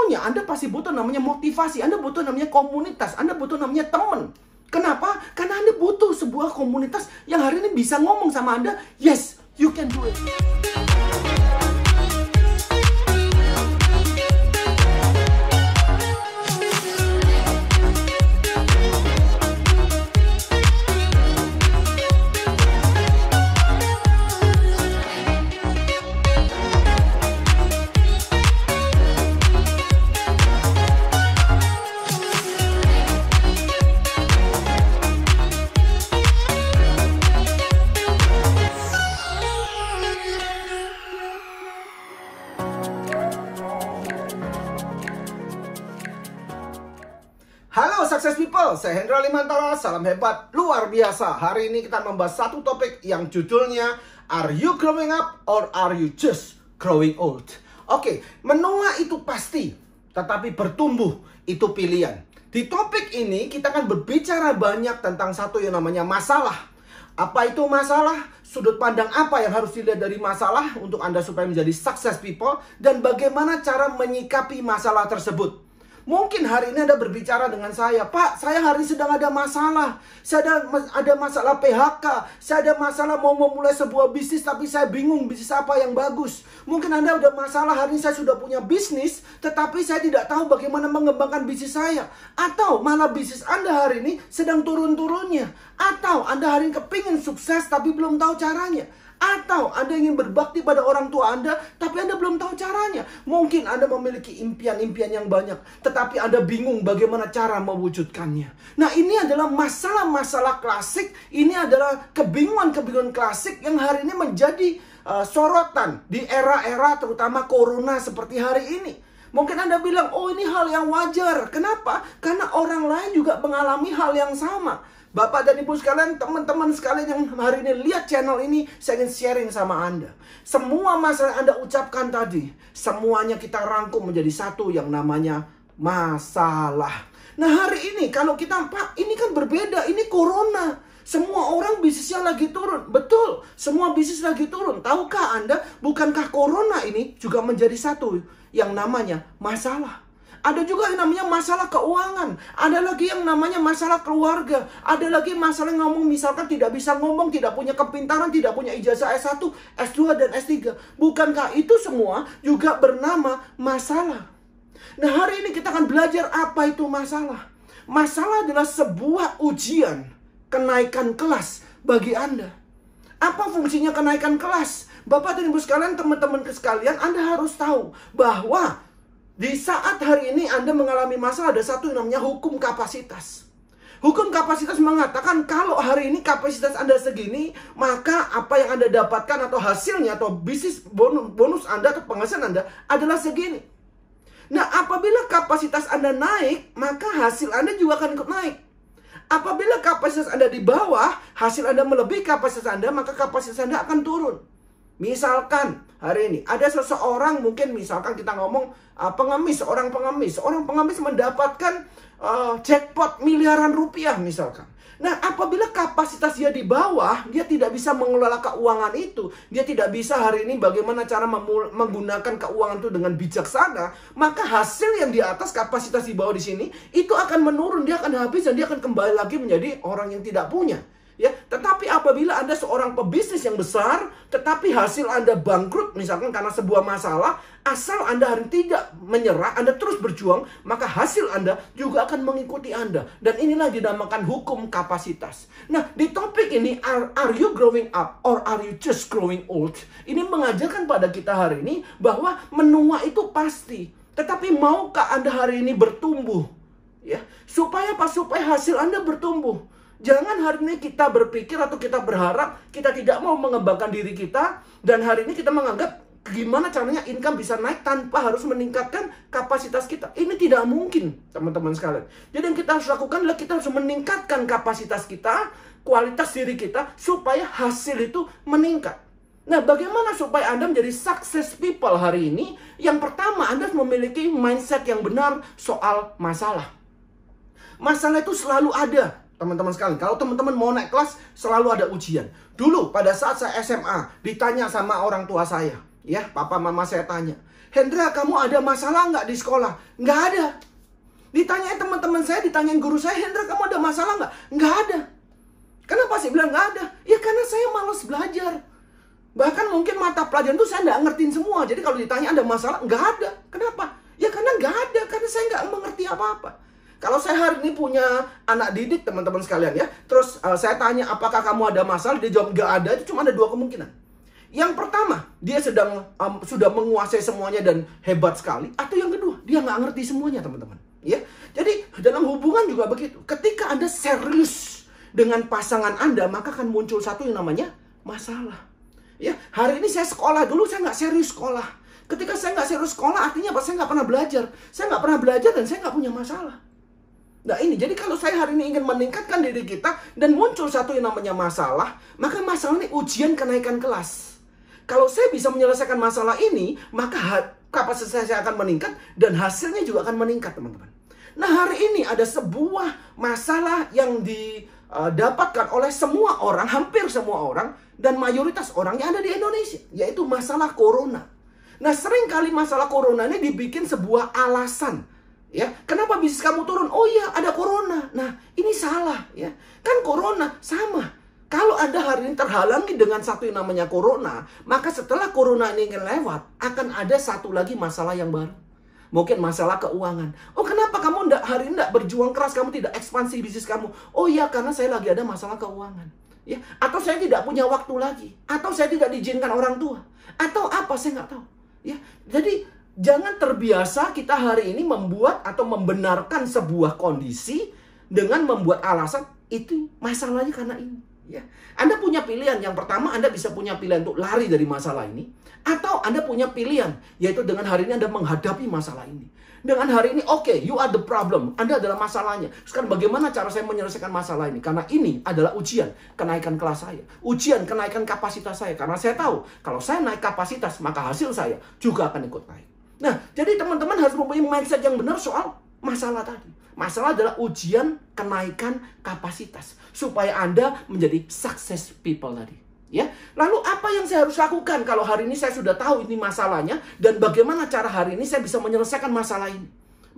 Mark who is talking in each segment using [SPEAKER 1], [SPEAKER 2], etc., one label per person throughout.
[SPEAKER 1] tentunya Anda pasti butuh namanya motivasi, Anda butuh namanya komunitas, Anda butuh namanya teman. Kenapa? Karena Anda butuh sebuah komunitas yang hari ini bisa ngomong sama Anda, yes, you can do it. Halo Success People, saya Hendra Limantara, salam hebat luar biasa. Hari ini kita membahas satu topik yang judulnya Are you growing up or are you just growing old? Oke, menua itu pasti, tetapi bertumbuh itu pilihan. Di topik ini kita akan berbicara banyak tentang satu yang namanya masalah. Apa itu masalah? Sudut pandang apa yang harus dilihat dari masalah untuk Anda supaya menjadi Success People? Dan bagaimana cara menyikapi masalah tersebut? Mungkin hari ini Anda berbicara dengan saya, Pak, saya hari ini sedang ada masalah. Saya ada masalah PHK. Saya ada masalah mau memulai sebuah bisnis, tapi saya bingung bisnis apa yang bagus. Mungkin Anda ada masalah hari ini saya sudah punya bisnis, tetapi saya tidak tahu bagaimana mengembangkan bisnis saya. Atau malah bisnis Anda hari ini sedang turun-turunnya. Atau Anda hari ini kepingin sukses, tapi belum tahu caranya. Atau Anda ingin berbakti pada orang tua Anda, tapi Anda belum tahu caranya. Mungkin Anda memiliki impian-impian yang banyak, tetapi Anda bingung bagaimana cara mewujudkannya. Nah, ini adalah masalah-masalah klasik. Ini adalah kebingungan-kebingungan klasik yang hari ini menjadi sorotan di era-era terutama corona seperti hari ini. Mungkin Anda bilang, oh ini hal yang wajar. Kenapa? Karena orang lain juga mengalami hal yang sama. Bapak dan Ibu sekalian, teman-teman sekalian yang hari ini lihat channel ini, saya ingin sharing sama Anda. Semua masalah yang Anda ucapkan tadi, semuanya kita rangkum menjadi satu yang namanya masalah. Nah hari ini kalau kita, Pak, ini kan berbeda, ini corona. Semua orang bisnisnya lagi turun. Betul, semua bisnis lagi turun. Tahukah Anda, bukankah corona ini juga menjadi satu yang namanya masalah? Ada juga yang namanya masalah keuangan. Ada lagi yang namanya masalah keluarga. Ada lagi masalah yang ngomong misalkan tidak bisa ngomong, tidak punya kepintaran, tidak punya ijazah S1, S2, dan S3. Bukankah itu semua juga bernama masalah? Nah hari ini kita akan belajar apa itu masalah. Masalah adalah sebuah ujian kenaikan kelas bagi Anda. Apa fungsinya kenaikan kelas? Bapak dan Ibu sekalian, teman-teman sekalian, Anda harus tahu bahwa di saat hari ini Anda mengalami masalah, ada satu yang namanya hukum kapasitas. Hukum kapasitas mengatakan kalau hari ini kapasitas Anda segini, maka apa yang Anda dapatkan atau hasilnya atau bisnis bonus Anda atau penghasilan Anda adalah segini. Nah, apabila kapasitas Anda naik, maka hasil Anda juga akan ikut naik. Apabila kapasitas Anda di bawah, hasil Anda melebihi kapasitas Anda, maka kapasitas Anda akan turun. Misalkan hari ini ada seseorang, mungkin misalkan kita ngomong seorang pengemis mendapatkan jackpot miliaran rupiah misalkan. Nah, apabila kapasitas dia di bawah, dia tidak bisa mengelola keuangan itu, dia tidak bisa hari ini bagaimana cara menggunakan keuangan itu dengan bijaksana, maka hasil yang di atas kapasitas di bawah di sini itu akan menurun, dia akan habis dan dia akan kembali lagi menjadi orang yang tidak punya. Ya, tetapi apabila Anda seorang pebisnis yang besar, tetapi hasil Anda bangkrut misalkan karena sebuah masalah, asal Anda hari tidak menyerah, Anda terus berjuang, maka hasil Anda juga akan mengikuti Anda. Dan inilah dinamakan hukum kapasitas. Nah, di topik ini, are you growing up or are you just growing old? Ini mengajarkan pada kita hari ini bahwa menua itu pasti. Tetapi maukah Anda hari ini bertumbuh? Ya, supaya hasil Anda bertumbuh. Jangan hari ini kita berpikir atau kita berharap kita tidak mau mengembangkan diri kita, dan hari ini kita menganggap gimana caranya income bisa naik tanpa harus meningkatkan kapasitas kita. Ini tidak mungkin, teman-teman sekalian. Jadi yang kita harus lakukan adalah kita harus meningkatkan kapasitas kita, kualitas diri kita, supaya hasil itu meningkat. Nah, bagaimana supaya Anda menjadi success people hari ini? Yang pertama, Anda harus memiliki mindset yang benar soal masalah. Masalah itu selalu ada. Teman-teman sekalian, kalau teman-teman mau naik kelas, selalu ada ujian. Dulu pada saat saya SMA, ditanya sama orang tua saya, ya, papa mama saya tanya, Hendra, kamu ada masalah nggak di sekolah? Nggak ada. Ditanyain teman-teman saya, ditanyain guru saya, Hendra, kamu ada masalah nggak? Nggak ada. Kenapa sih bilang nggak ada? Ya karena saya malas belajar. Bahkan mungkin mata pelajaran itu saya nggak ngertiin semua. Jadi kalau ditanya ada masalah, nggak ada. Kenapa? Ya karena nggak ada. Karena saya nggak mengerti apa-apa. Kalau saya hari ini punya anak didik, teman-teman sekalian ya. Terus saya tanya, apakah kamu ada masalah? Dia jawab nggak ada. Itu cuma ada dua kemungkinan. Yang pertama, dia sudah menguasai semuanya dan hebat sekali. Atau yang kedua, dia nggak ngerti semuanya, teman-teman. Ya, jadi dalam hubungan juga begitu. Ketika Anda serius dengan pasangan Anda, maka akan muncul satu yang namanya masalah. Ya, hari ini saya sekolah, dulu saya nggak serius sekolah. Ketika saya nggak serius sekolah, artinya apa? Saya nggak pernah belajar. Saya nggak pernah belajar dan saya nggak punya masalah. Nah ini, jadi kalau saya hari ini ingin meningkatkan diri kita dan muncul satu yang namanya masalah, maka masalah ini ujian kenaikan kelas. Kalau saya bisa menyelesaikan masalah ini, maka kapasitas saya akan meningkat dan hasilnya juga akan meningkat, teman-teman. Nah hari ini ada sebuah masalah yang didapatkan oleh semua orang, hampir semua orang, dan mayoritas orang yang ada di Indonesia, yaitu masalah corona. Nah seringkali masalah corona ini dibikin sebuah alasan. Ya, kenapa bisnis kamu turun? Oh iya, ada corona. Nah, ini salah ya. Kan corona sama. Kalau Anda hari ini terhalangi dengan satu yang namanya corona, maka setelah corona ini ingin lewat, akan ada satu lagi masalah yang baru. Mungkin masalah keuangan. Oh, kenapa kamu hari ini tidak berjuang keras, kamu tidak ekspansi bisnis kamu? Oh iya, karena saya lagi ada masalah keuangan. Ya, atau saya tidak punya waktu lagi, atau saya tidak diizinkan orang tua, atau apa, saya nggak tahu. Ya, jadi jangan terbiasa kita hari ini membuat atau membenarkan sebuah kondisi dengan membuat alasan itu masalahnya karena ini. Ya. Anda punya pilihan. Yang pertama, Anda bisa punya pilihan untuk lari dari masalah ini. Atau Anda punya pilihan, yaitu dengan hari ini Anda menghadapi masalah ini. Dengan hari ini, oke, you are the problem. Anda adalah masalahnya. Sekarang bagaimana cara saya menyelesaikan masalah ini? Karena ini adalah ujian kenaikan kelas saya. Ujian kenaikan kapasitas saya. Karena saya tahu, kalau saya naik kapasitas, maka hasil saya juga akan ikut naik. Nah, jadi teman-teman harus mempunyai mindset yang benar soal masalah tadi. Masalah adalah ujian kenaikan kapasitas. Supaya Anda menjadi success people tadi. Ya, lalu apa yang saya harus lakukan kalau hari ini saya sudah tahu ini masalahnya dan bagaimana cara hari ini saya bisa menyelesaikan masalah ini?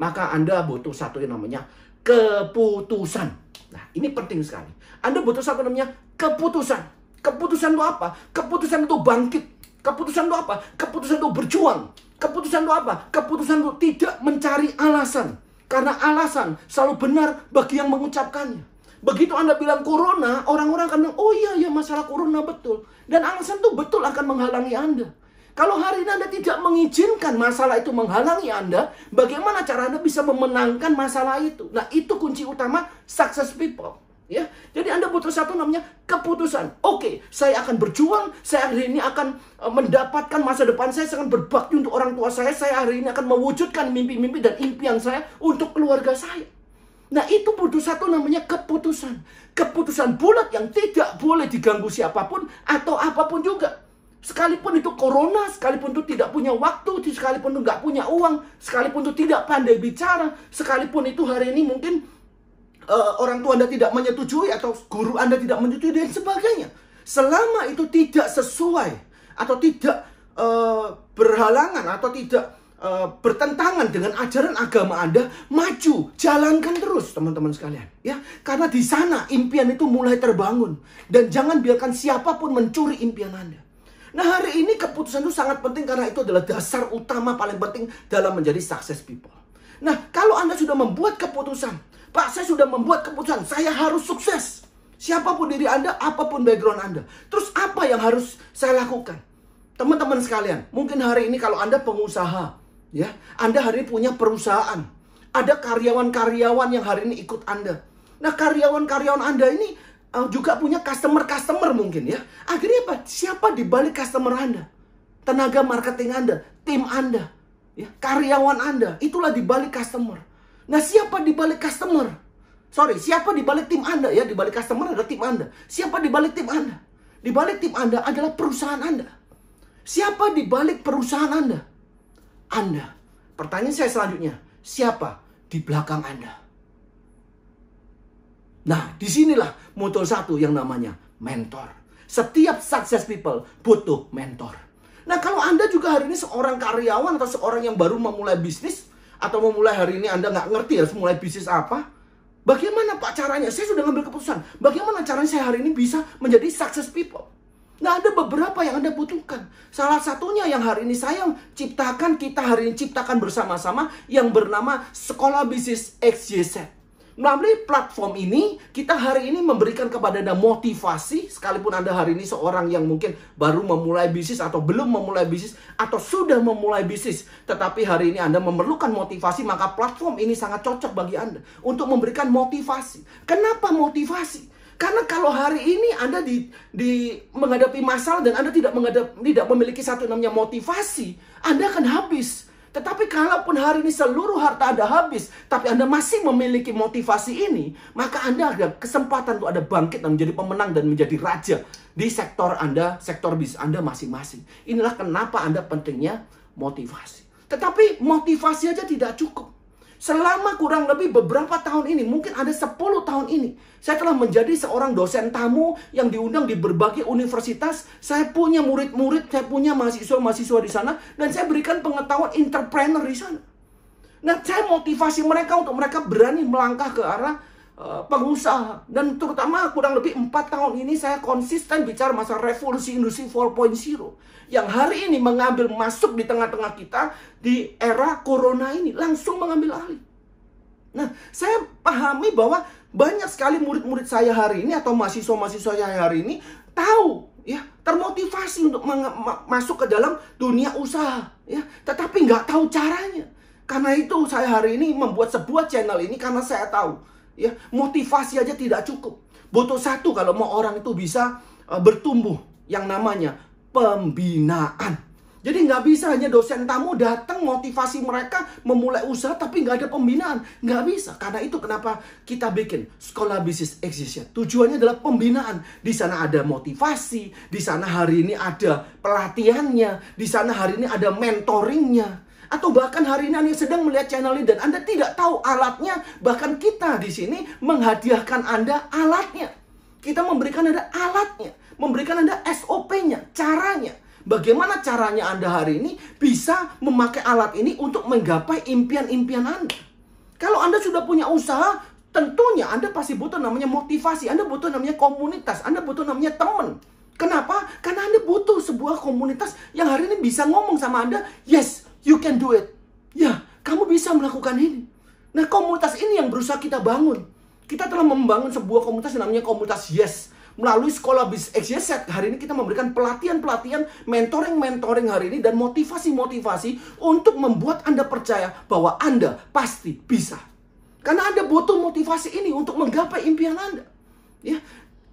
[SPEAKER 1] Maka Anda butuh satu yang namanya keputusan. Nah, ini penting sekali. Anda butuh satu yang namanya keputusan. Keputusan itu apa? Keputusan itu bangkit. Keputusan itu apa? Keputusan itu berjuang. Keputusan itu apa? Keputusan itu tidak mencari alasan. Karena alasan selalu benar bagi yang mengucapkannya. Begitu Anda bilang corona, orang-orang akan bilang, oh iya masalah corona betul. Dan alasan itu betul akan menghalangi Anda. Kalau hari ini Anda tidak mengizinkan masalah itu menghalangi Anda, bagaimana cara Anda bisa memenangkan masalah itu? Nah, itu kunci utama success people. Ya, jadi Anda butuh satu namanya keputusan. Oke, saya akan berjuang. Saya hari ini akan mendapatkan masa depan saya. Saya akan berbakti untuk orang tua saya. Saya hari ini akan mewujudkan mimpi-mimpi dan impian saya untuk keluarga saya. Nah, itu butuh satu namanya keputusan. Keputusan bulat yang tidak boleh diganggu siapapun atau apapun juga. Sekalipun itu corona, sekalipun itu tidak punya waktu, sekalipun itu nggak punya uang, sekalipun itu tidak pandai bicara, sekalipun itu hari ini mungkin orang tua Anda tidak menyetujui atau guru Anda tidak menyetujui dan sebagainya. Selama itu tidak sesuai atau tidak berhalangan atau tidak bertentangan dengan ajaran agama Anda, maju, jalankan terus teman-teman sekalian ya. Karena di sana impian itu mulai terbangun dan jangan biarkan siapapun mencuri impian Anda. Nah, hari ini keputusan itu sangat penting karena itu adalah dasar utama paling penting dalam menjadi success people. Nah, kalau Anda sudah membuat keputusan, Pak, saya sudah membuat keputusan, saya harus sukses. Siapapun diri Anda, apapun background Anda. Terus apa yang harus saya lakukan? Teman-teman sekalian, mungkin hari ini kalau Anda pengusaha, ya, Anda hari ini punya perusahaan. Ada karyawan-karyawan yang hari ini ikut Anda. Nah, karyawan-karyawan Anda ini juga punya customer-customer mungkin ya. Akhirnya apa? Siapa di balik customer Anda? Tenaga marketing Anda, tim Anda, ya, karyawan Anda, itulah di balik customer. Nah, siapa di balik customer? Siapa di balik tim Anda ya? Di balik customer ada tim Anda. Siapa di balik tim Anda? Di balik tim Anda adalah perusahaan Anda. Siapa di balik perusahaan Anda? Anda. Pertanyaan saya selanjutnya, siapa di belakang Anda? Nah, disinilah muncul satu yang namanya mentor. Setiap success people butuh mentor. Nah, kalau Anda juga hari ini seorang karyawan atau seorang yang baru memulai bisnis, atau memulai hari ini Anda nggak ngerti harus mulai bisnis apa, bagaimana Pak caranya? Saya sudah ngambil keputusan. Bagaimana caranya saya hari ini bisa menjadi success people? Nah, ada beberapa yang Anda butuhkan. Salah satunya yang hari ini saya ciptakan, kita hari ini ciptakan bersama-sama, yang bernama Sekolah Bisnis XYZ. Melalui platform ini, kita hari ini memberikan kepada Anda motivasi, sekalipun Anda hari ini seorang yang mungkin baru memulai bisnis, atau belum memulai bisnis, atau sudah memulai bisnis, tetapi hari ini Anda memerlukan motivasi, maka platform ini sangat cocok bagi Anda untuk memberikan motivasi. Kenapa motivasi? Karena kalau hari ini Anda menghadapi masalah dan Anda tidak memiliki satu namanya motivasi, Anda akan habis. Tetapi kalaupun hari ini seluruh harta Anda habis, tapi Anda masih memiliki motivasi ini, maka Anda ada kesempatan untuk Anda bangkit dan menjadi pemenang dan menjadi raja di sektor Anda, sektor bisnis Anda masing-masing. Inilah kenapa Anda pentingnya motivasi. Tetapi motivasi aja tidak cukup. Selama kurang lebih beberapa tahun ini, mungkin ada 10 tahun ini, saya telah menjadi seorang dosen tamu yang diundang di berbagai universitas. Saya punya murid-murid, saya punya mahasiswa-mahasiswa di sana, dan saya berikan pengetahuan entrepreneur di sana. Nah, saya motivasi mereka untuk mereka berani melangkah ke arah pengusaha. Dan terutama kurang lebih 4 tahun ini saya konsisten bicara masalah revolusi industri 4.0 yang hari ini mengambil masuk di tengah-tengah kita di era corona ini, langsung mengambil alih. Nah, saya pahami bahwa banyak sekali murid-murid saya hari ini atau mahasiswa-mahasiswa saya hari ini tahu, ya, termotivasi untuk masuk ke dalam dunia usaha, ya, tetapi nggak tahu caranya. Karena itu saya hari ini membuat sebuah channel ini karena saya tahu, ya, motivasi aja tidak cukup. Butuh satu kalau mau orang itu bisa bertumbuh, yang namanya pembinaan. Jadi nggak bisa hanya dosen tamu datang motivasi mereka memulai usaha tapi nggak ada pembinaan. Nggak bisa. Karena itu kenapa kita bikin Sekolah Bisnis XYZ. Tujuannya adalah pembinaan. Di sana ada motivasi, di sana hari ini ada pelatihannya, di sana hari ini ada mentoringnya. Atau bahkan hari ini Anda sedang melihat channel ini dan Anda tidak tahu alatnya, bahkan kita di sini menghadiahkan Anda alatnya. Kita memberikan Anda alatnya, memberikan Anda SOP-nya, caranya. Bagaimana caranya Anda hari ini bisa memakai alat ini untuk menggapai impian-impian Anda. Kalau Anda sudah punya usaha, tentunya Anda pasti butuh namanya motivasi, Anda butuh namanya komunitas, Anda butuh namanya teman. Kenapa? Karena Anda butuh sebuah komunitas yang hari ini bisa ngomong sama Anda, yes, you can do it. Ya, kamu bisa melakukan ini. Nah, komunitas ini yang berusaha kita bangun. Kita telah membangun sebuah komunitas yang namanya komunitas Yes. Melalui Sekolah Bisnis XYZ, hari ini kita memberikan pelatihan-pelatihan, mentoring-mentoring hari ini, dan motivasi-motivasi untuk membuat Anda percaya bahwa Anda pasti bisa. Karena Anda butuh motivasi ini untuk menggapai impian Anda. Ya,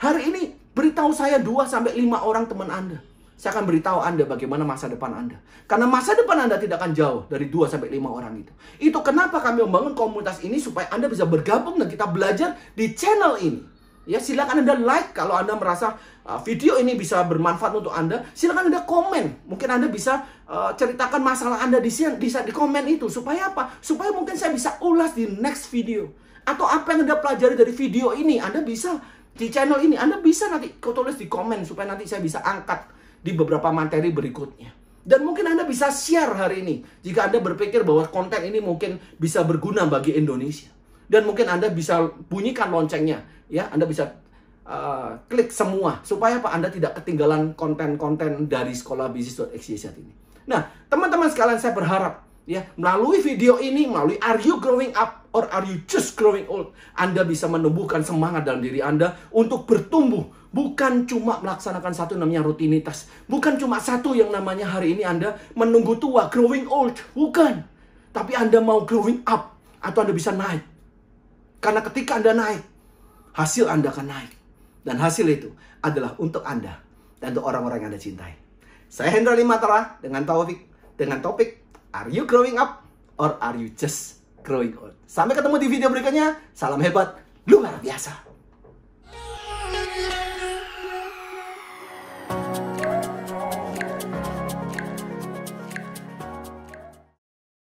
[SPEAKER 1] hari ini beritahu saya 2-5 orang teman Anda. Saya akan beritahu Anda bagaimana masa depan Anda. Karena masa depan Anda tidak akan jauh dari 2-5 orang itu. Itu kenapa kami membangun komunitas ini, supaya Anda bisa bergabung dan kita belajar di channel ini. Ya, silakan Anda like kalau Anda merasa video ini bisa bermanfaat untuk Anda. Silakan Anda komen. Mungkin Anda bisa ceritakan masalah Anda di komen itu. Supaya apa? Supaya mungkin saya bisa ulas di next video. Atau apa yang Anda pelajari dari video ini, Anda bisa di channel ini. Anda bisa nanti tulis di komen supaya nanti saya bisa angkat di beberapa materi berikutnya. Dan mungkin Anda bisa share hari ini jika Anda berpikir bahwa konten ini mungkin bisa berguna bagi Indonesia. Dan mungkin Anda bisa bunyikan loncengnya, ya. Anda bisa klik semua supaya apa? Anda tidak ketinggalan konten-konten dari Sekolah Bisnis XYZ ini. Nah, teman-teman sekalian, saya berharap, ya, melalui video ini, melalui Are You Growing Up or Are You Just Growing Old, Anda bisa menumbuhkan semangat dalam diri Anda untuk bertumbuh. Bukan cuma melaksanakan satu namanya rutinitas. Bukan cuma satu yang namanya hari ini Anda menunggu tua, growing old. Bukan. Tapi Anda mau growing up. Atau Anda bisa naik. Karena ketika Anda naik, hasil Anda akan naik. Dan hasil itu adalah untuk Anda. Dan untuk orang-orang yang Anda cintai. Saya Hendra Limantara dengan topik Are You Growing Up or Are You Just Growing Old? Sampai ketemu di video berikutnya. Salam hebat luar biasa.